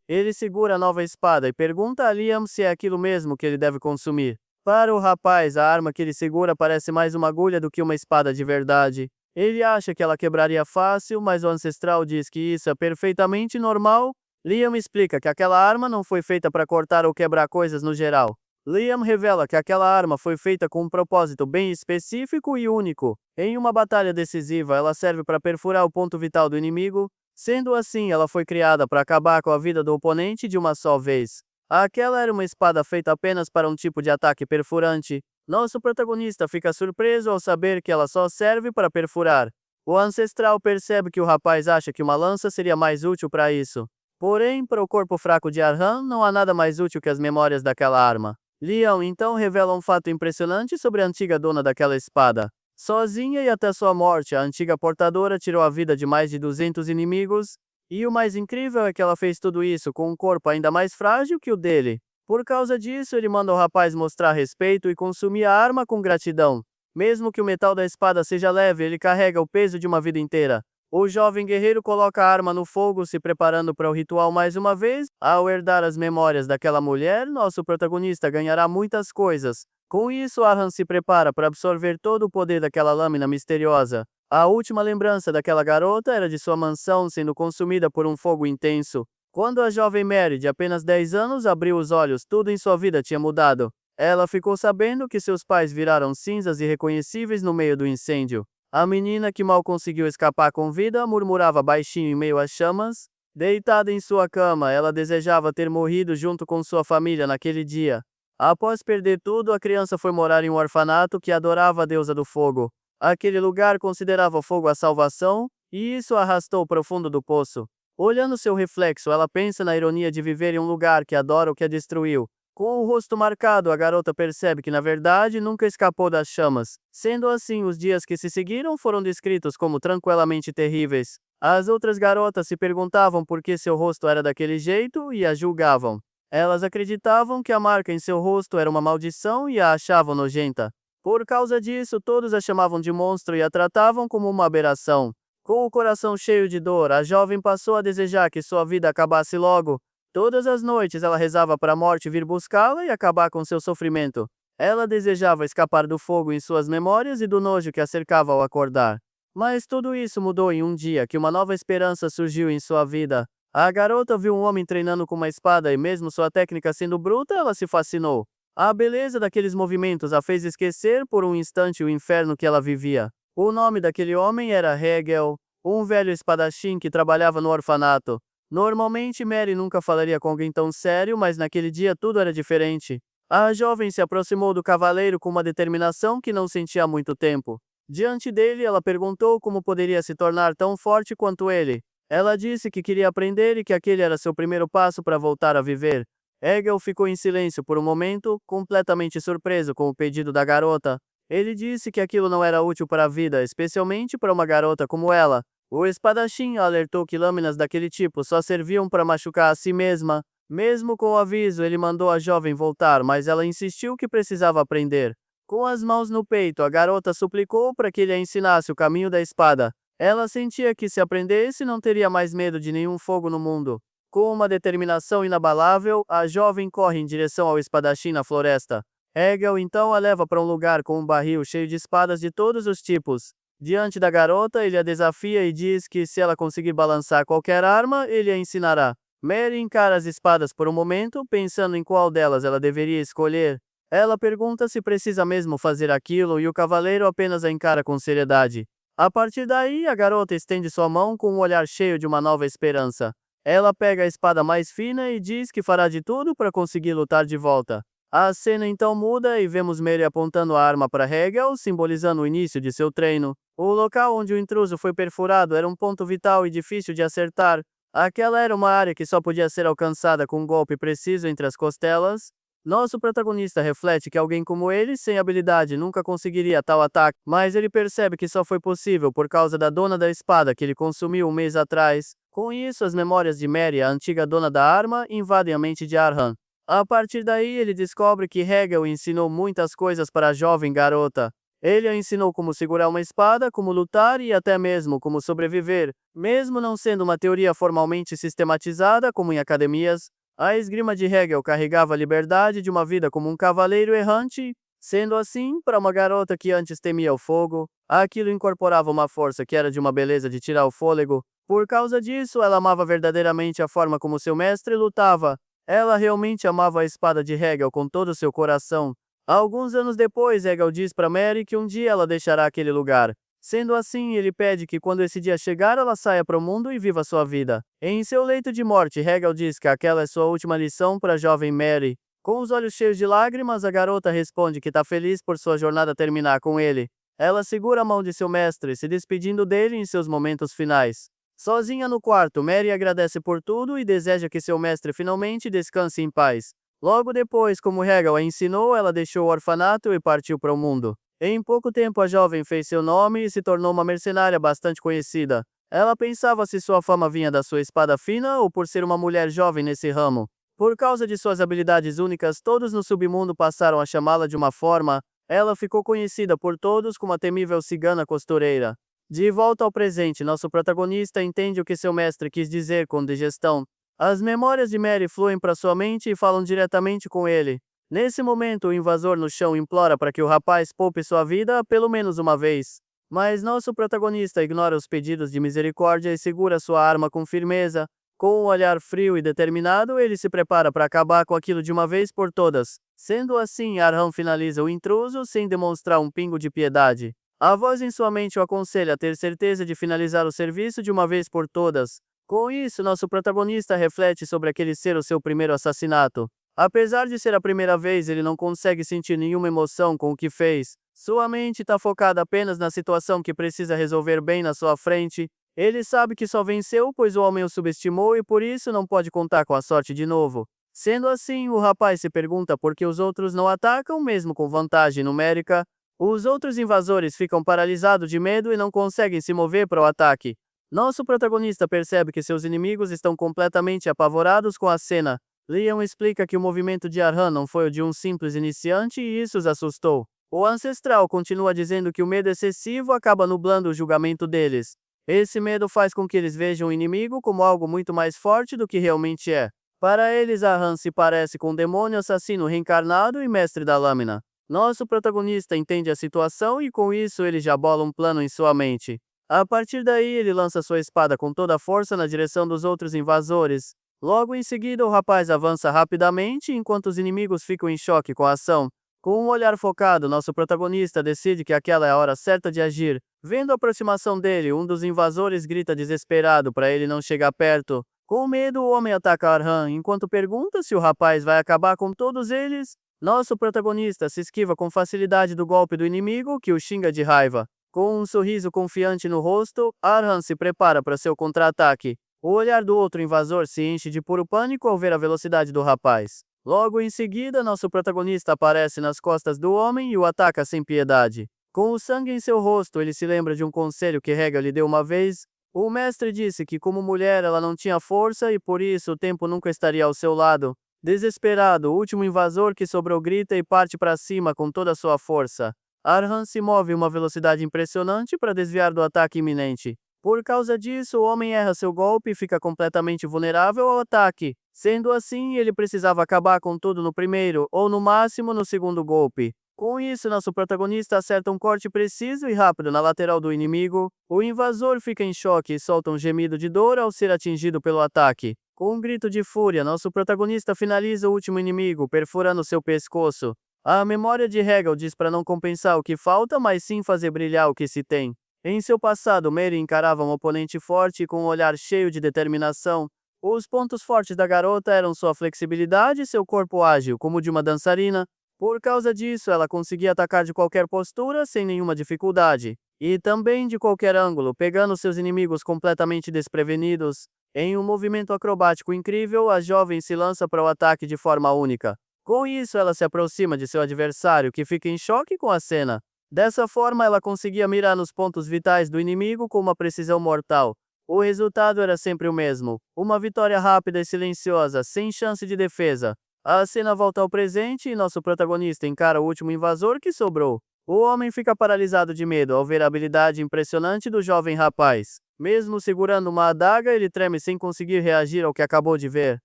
Ele segura a nova espada e pergunta a Liam se é aquilo mesmo que ele deve consumir. Para o rapaz, a arma que ele segura parece mais uma agulha do que uma espada de verdade. Ele acha que ela quebraria fácil, mas o ancestral diz que isso é perfeitamente normal. Liam explica que aquela arma não foi feita para cortar ou quebrar coisas no geral. Liam revela que aquela arma foi feita com um propósito bem específico e único. Em uma batalha decisiva, ela serve para perfurar o ponto vital do inimigo. Sendo assim, ela foi criada para acabar com a vida do oponente de uma só vez. Aquela era uma espada feita apenas para um tipo de ataque perfurante. Nosso protagonista fica surpreso ao saber que ela só serve para perfurar. O ancestral percebe que o rapaz acha que uma lança seria mais útil para isso. Porém, para o corpo fraco de Arhan, não há nada mais útil que as memórias daquela arma. Liam então revela um fato impressionante sobre a antiga dona daquela espada. Sozinha e até sua morte, a antiga portadora tirou a vida de mais de 200 inimigos, e o mais incrível é que ela fez tudo isso com um corpo ainda mais frágil que o dele. Por causa disso, ele manda o rapaz mostrar respeito e consumir a arma com gratidão. Mesmo que o metal da espada seja leve, ele carrega o peso de uma vida inteira. O jovem guerreiro coloca a arma no fogo, se preparando para o ritual mais uma vez. Ao herdar as memórias daquela mulher, nosso protagonista ganhará muitas coisas. Com isso, Arhan se prepara para absorver todo o poder daquela lâmina misteriosa. A última lembrança daquela garota era de sua mansão sendo consumida por um fogo intenso. Quando a jovem Mary, de apenas 10 anos, abriu os olhos, tudo em sua vida tinha mudado. Ela ficou sabendo que seus pais viraram cinzas irreconhecíveis no meio do incêndio. A menina, que mal conseguiu escapar com vida, murmurava baixinho em meio às chamas. Deitada em sua cama, ela desejava ter morrido junto com sua família naquele dia. Após perder tudo, a criança foi morar em um orfanato que adorava a deusa do fogo. Aquele lugar considerava o fogo a salvação, e isso a arrastou ao profundo do poço. Olhando seu reflexo, ela pensa na ironia de viver em um lugar que adora o que a destruiu. Com o rosto marcado, a garota percebe que na verdade nunca escapou das chamas. Sendo assim, os dias que se seguiram foram descritos como tranquilamente terríveis. As outras garotas se perguntavam por que seu rosto era daquele jeito e a julgavam. Elas acreditavam que a marca em seu rosto era uma maldição e a achavam nojenta. Por causa disso, todos a chamavam de monstro e a tratavam como uma aberração. Com o coração cheio de dor, a jovem passou a desejar que sua vida acabasse logo. Todas as noites ela rezava para a morte vir buscá-la e acabar com seu sofrimento. Ela desejava escapar do fogo em suas memórias e do nojo que a cercava ao acordar. Mas tudo isso mudou em um dia que uma nova esperança surgiu em sua vida. A garota viu um homem treinando com uma espada e mesmo sua técnica sendo bruta, ela se fascinou. A beleza daqueles movimentos a fez esquecer por um instante o inferno que ela vivia. O nome daquele homem era Hegel, um velho espadachim que trabalhava no orfanato. Normalmente Mary nunca falaria com alguém tão sério, mas naquele dia tudo era diferente. A jovem se aproximou do cavaleiro com uma determinação que não sentia há muito tempo. Diante dele, ela perguntou como poderia se tornar tão forte quanto ele. Ela disse que queria aprender e que aquele era seu primeiro passo para voltar a viver. Hegel ficou em silêncio por um momento, completamente surpreso com o pedido da garota. Ele disse que aquilo não era útil para a vida, especialmente para uma garota como ela. O espadachim alertou que lâminas daquele tipo só serviam para machucar a si mesma. Mesmo com o aviso, ele mandou a jovem voltar, mas ela insistiu que precisava aprender. Com as mãos no peito, a garota suplicou para que ele a ensinasse o caminho da espada. Ela sentia que se aprendesse não teria mais medo de nenhum fogo no mundo. Com uma determinação inabalável, a jovem corre em direção ao espadachim na floresta. Hegel então a leva para um lugar com um barril cheio de espadas de todos os tipos. Diante da garota, ele a desafia e diz que se ela conseguir balançar qualquer arma, ele a ensinará. Mary encara as espadas por um momento, pensando em qual delas ela deveria escolher. Ela pergunta se precisa mesmo fazer aquilo e o cavaleiro apenas a encara com seriedade. A partir daí, a garota estende sua mão com um olhar cheio de uma nova esperança. Ela pega a espada mais fina e diz que fará de tudo para conseguir lutar de volta. A cena então muda e vemos Mary apontando a arma para Hegel, simbolizando o início de seu treino. O local onde o intruso foi perfurado era um ponto vital e difícil de acertar. Aquela era uma área que só podia ser alcançada com um golpe preciso entre as costelas. Nosso protagonista reflete que alguém como ele, sem habilidade, nunca conseguiria tal ataque, mas ele percebe que só foi possível por causa da dona da espada que ele consumiu um mês atrás. Com isso, as memórias de Mary, a antiga dona da arma, invadem a mente de Arhan. A partir daí, ele descobre que Hegel ensinou muitas coisas para a jovem garota. Ele a ensinou como segurar uma espada, como lutar e até mesmo como sobreviver. Mesmo não sendo uma teoria formalmente sistematizada, como em academias, a esgrima de Hegel carregava a liberdade de uma vida como um cavaleiro errante. Sendo assim, para uma garota que antes temia o fogo, aquilo incorporava uma força que era de uma beleza de tirar o fôlego. Por causa disso, ela amava verdadeiramente a forma como seu mestre lutava. Ela realmente amava a espada de Hegel com todo o seu coração. Alguns anos depois, Hegel diz para Mary que um dia ela deixará aquele lugar. Sendo assim, ele pede que quando esse dia chegar, ela saia para o mundo e viva sua vida. Em seu leito de morte, Hegel diz que aquela é sua última lição para a jovem Mary. Com os olhos cheios de lágrimas, a garota responde que está feliz por sua jornada terminar com ele. Ela segura a mão de seu mestre, se despedindo dele em seus momentos finais. Sozinha no quarto, Mary agradece por tudo e deseja que seu mestre finalmente descanse em paz. Logo depois, como Hegel a ensinou, ela deixou o orfanato e partiu para o mundo. Em pouco tempo, a jovem fez seu nome e se tornou uma mercenária bastante conhecida. Ela pensava se sua fama vinha da sua espada fina ou por ser uma mulher jovem nesse ramo. Por causa de suas habilidades únicas, todos no submundo passaram a chamá-la de uma forma. Ela ficou conhecida por todos como a temível cigana costureira. De volta ao presente, nosso protagonista entende o que seu mestre quis dizer com digestão. As memórias de Mary fluem para sua mente e falam diretamente com ele. Nesse momento, o invasor no chão implora para que o rapaz poupe sua vida pelo menos uma vez. Mas nosso protagonista ignora os pedidos de misericórdia e segura sua arma com firmeza. Com um olhar frio e determinado, ele se prepara para acabar com aquilo de uma vez por todas. Sendo assim, Arhan finaliza o intruso sem demonstrar um pingo de piedade. A voz em sua mente o aconselha a ter certeza de finalizar o serviço de uma vez por todas. Com isso, nosso protagonista reflete sobre aquele ser o seu primeiro assassinato. Apesar de ser a primeira vez, ele não consegue sentir nenhuma emoção com o que fez. Sua mente está focada apenas na situação que precisa resolver bem na sua frente. Ele sabe que só venceu pois o homem o subestimou e por isso não pode contar com a sorte de novo. Sendo assim, o rapaz se pergunta por que os outros não atacam mesmo com vantagem numérica. Os outros invasores ficam paralisados de medo e não conseguem se mover para o ataque. Nosso protagonista percebe que seus inimigos estão completamente apavorados com a cena. Liam explica que o movimento de Arhan não foi o de um simples iniciante e isso os assustou. O ancestral continua dizendo que o medo excessivo acaba nublando o julgamento deles. Esse medo faz com que eles vejam o inimigo como algo muito mais forte do que realmente é. Para eles, Arhan se parece com um demônio assassino reencarnado e mestre da lâmina. Nosso protagonista entende a situação e com isso ele já bola um plano em sua mente. A partir daí, ele lança sua espada com toda a força na direção dos outros invasores. Logo em seguida, o rapaz avança rapidamente enquanto os inimigos ficam em choque com a ação. Com um olhar focado, nosso protagonista decide que aquela é a hora certa de agir. Vendo a aproximação dele, um dos invasores grita desesperado para ele não chegar perto. Com medo, o homem ataca Arhan, enquanto pergunta se o rapaz vai acabar com todos eles. Nosso protagonista se esquiva com facilidade do golpe do inimigo, que o xinga de raiva. Com um sorriso confiante no rosto, Arhan se prepara para seu contra-ataque. O olhar do outro invasor se enche de puro pânico ao ver a velocidade do rapaz. Logo em seguida, nosso protagonista aparece nas costas do homem e o ataca sem piedade. Com o sangue em seu rosto, ele se lembra de um conselho que Hegel lhe deu uma vez. O mestre disse que, como mulher, ela não tinha força e por isso o tempo nunca estaria ao seu lado. Desesperado, o último invasor que sobrou grita e parte para cima com toda a sua força. Arhan se move em uma velocidade impressionante para desviar do ataque iminente. Por causa disso, o homem erra seu golpe e fica completamente vulnerável ao ataque. Sendo assim, ele precisava acabar com tudo no primeiro, ou no máximo no segundo golpe. Com isso, nosso protagonista acerta um corte preciso e rápido na lateral do inimigo. O invasor fica em choque e solta um gemido de dor ao ser atingido pelo ataque. Com um grito de fúria, nosso protagonista finaliza o último inimigo, perfurando seu pescoço. A memória de Hegel diz para não compensar o que falta, mas sim fazer brilhar o que se tem. Em seu passado, Mary encarava um oponente forte com um olhar cheio de determinação. Os pontos fortes da garota eram sua flexibilidade e seu corpo ágil, como o de uma dançarina. Por causa disso, ela conseguia atacar de qualquer postura sem nenhuma dificuldade. E também de qualquer ângulo, pegando seus inimigos completamente desprevenidos. Em um movimento acrobático incrível, a jovem se lança para o ataque de forma única. Com isso, ela se aproxima de seu adversário, que fica em choque com a cena. Dessa forma, ela conseguia mirar nos pontos vitais do inimigo com uma precisão mortal. O resultado era sempre o mesmo: uma vitória rápida e silenciosa, sem chance de defesa. A cena volta ao presente e nosso protagonista encara o último invasor que sobrou. O homem fica paralisado de medo ao ver a habilidade impressionante do jovem rapaz. Mesmo segurando uma adaga, ele treme sem conseguir reagir ao que acabou de ver.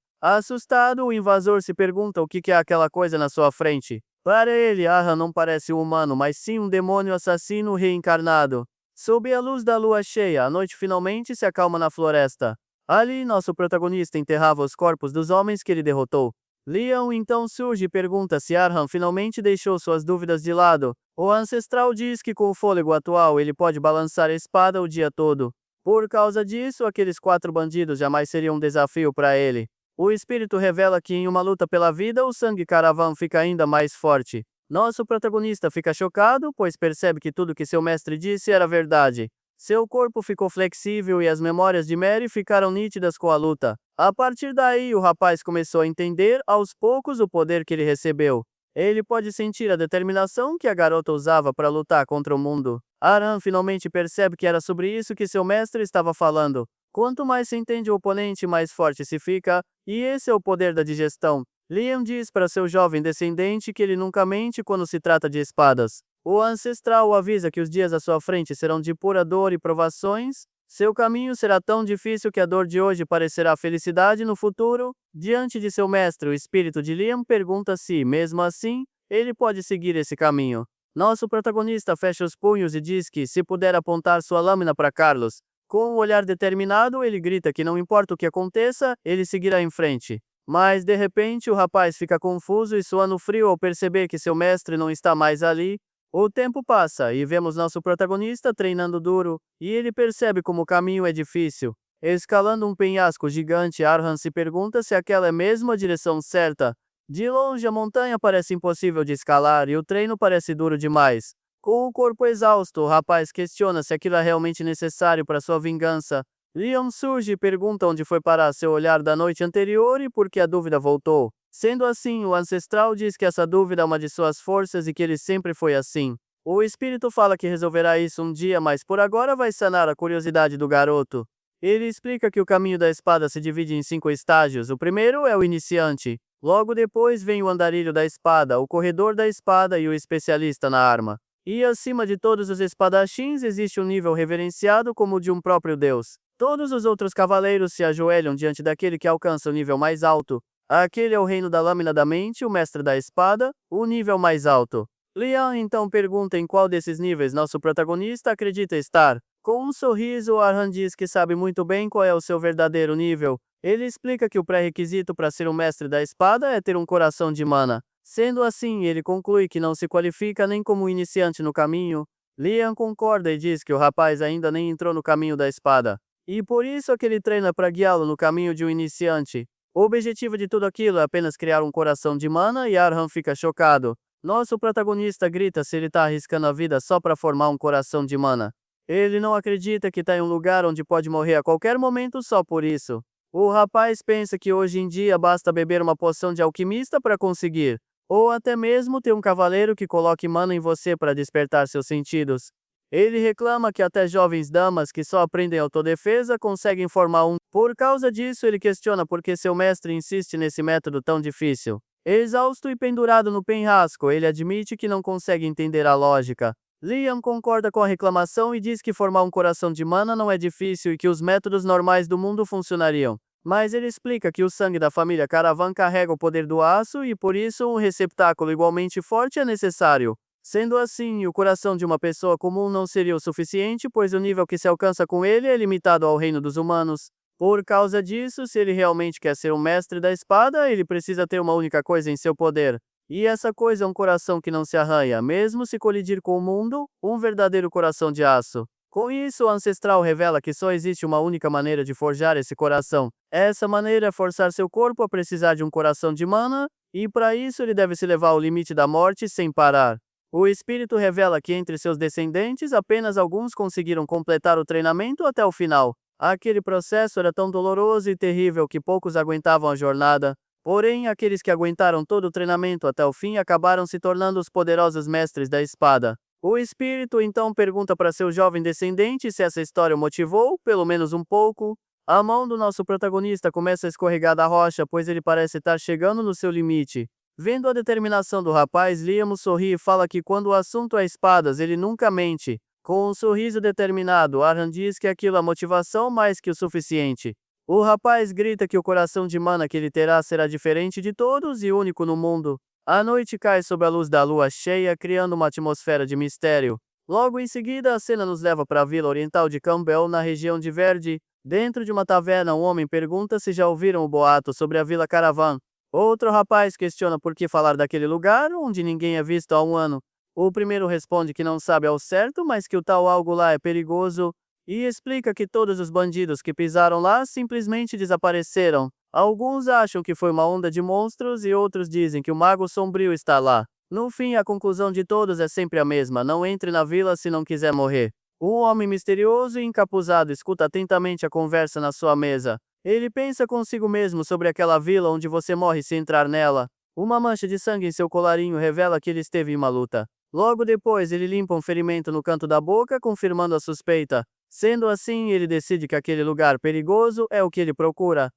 Assustado, o invasor se pergunta o que é aquela coisa na sua frente. Para ele, Arhan não parece um humano, mas sim um demônio assassino reencarnado. Sob a luz da lua cheia, a noite finalmente se acalma na floresta. Ali, nosso protagonista enterrava os corpos dos homens que ele derrotou. Liam então surge e pergunta se Arhan finalmente deixou suas dúvidas de lado. O ancestral diz que com o fôlego atual ele pode balançar a espada o dia todo. Por causa disso, aqueles 4 bandidos jamais seriam um desafio para ele. O espírito revela que em uma luta pela vida, o sangue Caravan fica ainda mais forte. Nosso protagonista fica chocado, pois percebe que tudo que seu mestre disse era verdade. Seu corpo ficou flexível e as memórias de Mary ficaram nítidas com a luta. A partir daí, o rapaz começou a entender, aos poucos, o poder que ele recebeu. Ele pode sentir a determinação que a garota usava para lutar contra o mundo. Arhan finalmente percebe que era sobre isso que seu mestre estava falando. Quanto mais se entende o oponente, mais forte se fica, e esse é o poder da digestão. Liam diz para seu jovem descendente que ele nunca mente quando se trata de espadas. O ancestral o avisa que os dias à sua frente serão de pura dor e provações. Seu caminho será tão difícil que a dor de hoje parecerá felicidade no futuro. Diante de seu mestre, o espírito de Liam pergunta se, mesmo assim, ele pode seguir esse caminho. Nosso protagonista fecha os punhos e diz que, se puder apontar sua lâmina para Carlos, com um olhar determinado, ele grita que não importa o que aconteça, ele seguirá em frente. Mas, de repente, o rapaz fica confuso e suando frio ao perceber que seu mestre não está mais ali. O tempo passa e vemos nosso protagonista treinando duro, e ele percebe como o caminho é difícil. Escalando um penhasco gigante, Arhan se pergunta se aquela é mesmo a direção certa. De longe, a montanha parece impossível de escalar e o treino parece duro demais. Com o corpo exausto, o rapaz questiona se aquilo é realmente necessário para sua vingança. Liam surge e pergunta onde foi parar seu olhar da noite anterior e por que a dúvida voltou. Sendo assim, o ancestral diz que essa dúvida é uma de suas forças e que ele sempre foi assim. O espírito fala que resolverá isso um dia, mas por agora vai sanar a curiosidade do garoto. Ele explica que o caminho da espada se divide em 5 estágios. O primeiro é o iniciante. Logo depois vem o andarilho da espada, o corredor da espada e o especialista na arma. E acima de todos os espadachins existe um nível reverenciado como o de um próprio deus. Todos os outros cavaleiros se ajoelham diante daquele que alcança o nível mais alto. Aquele é o reino da lâmina da mente, o mestre da espada, o nível mais alto. Liam então pergunta em qual desses níveis nosso protagonista acredita estar. Com um sorriso, Arhan diz que sabe muito bem qual é o seu verdadeiro nível. Ele explica que o pré-requisito para ser um mestre da espada é ter um coração de mana. Sendo assim, ele conclui que não se qualifica nem como iniciante no caminho. Liam concorda e diz que o rapaz ainda nem entrou no caminho da espada. E por isso é que ele treina para guiá-lo no caminho de um iniciante. O objetivo de tudo aquilo é apenas criar um coração de mana e Arhan fica chocado. Nosso protagonista grita se ele está arriscando a vida só para formar um coração de mana. Ele não acredita que está em um lugar onde pode morrer a qualquer momento só por isso. O rapaz pensa que hoje em dia basta beber uma poção de alquimista para conseguir, ou até mesmo ter um cavaleiro que coloque mana em você para despertar seus sentidos. Ele reclama que até jovens damas que só aprendem autodefesa conseguem formar um. Por causa disso, ele questiona por que seu mestre insiste nesse método tão difícil. Exausto e pendurado no penhasco, ele admite que não consegue entender a lógica. Liam concorda com a reclamação e diz que formar um coração de mana não é difícil e que os métodos normais do mundo funcionariam. Mas ele explica que o sangue da família Caravan carrega o poder do aço e por isso um receptáculo igualmente forte é necessário. Sendo assim, o coração de uma pessoa comum não seria o suficiente, pois o nível que se alcança com ele é limitado ao reino dos humanos. Por causa disso, se ele realmente quer ser um mestre da espada, ele precisa ter uma única coisa em seu poder. E essa coisa é um coração que não se arranha, mesmo se colidir com o mundo, um verdadeiro coração de aço. Com isso, o ancestral revela que só existe uma única maneira de forjar esse coração. Essa maneira é forçar seu corpo a precisar de um coração de mana, e para isso ele deve se levar ao limite da morte sem parar. O espírito revela que entre seus descendentes apenas alguns conseguiram completar o treinamento até o final. Aquele processo era tão doloroso e terrível que poucos aguentavam a jornada. Porém, aqueles que aguentaram todo o treinamento até o fim acabaram se tornando os poderosos mestres da espada. O espírito então pergunta para seu jovem descendente se essa história o motivou, pelo menos um pouco. A mão do nosso protagonista começa a escorregar da rocha, pois ele parece estar chegando no seu limite. Vendo a determinação do rapaz, Liam sorri e fala que quando o assunto é espadas, ele nunca mente. Com um sorriso determinado, Arhan diz que aquilo é motivação mais que o suficiente. O rapaz grita que o coração de mana que ele terá será diferente de todos e único no mundo. A noite cai sob a luz da lua cheia, criando uma atmosfera de mistério. Logo em seguida, a cena nos leva para a vila oriental de Campbell, na região de Verde. Dentro de uma taverna, um homem pergunta se já ouviram o boato sobre a Vila Caravan. Outro rapaz questiona por que falar daquele lugar, onde ninguém é visto há um ano. O primeiro responde que não sabe ao certo, mas que o tal algo lá é perigoso, e explica que todos os bandidos que pisaram lá simplesmente desapareceram. Alguns acham que foi uma onda de monstros e outros dizem que o Mago Sombrio está lá. No fim, a conclusão de todos é sempre a mesma: não entre na vila se não quiser morrer. Um homem misterioso e encapuzado escuta atentamente a conversa na sua mesa. Ele pensa consigo mesmo sobre aquela vila onde você morre se entrar nela. Uma mancha de sangue em seu colarinho revela que ele esteve em uma luta. Logo depois, ele limpa um ferimento no canto da boca, confirmando a suspeita. Sendo assim, ele decide que aquele lugar perigoso é o que ele procura.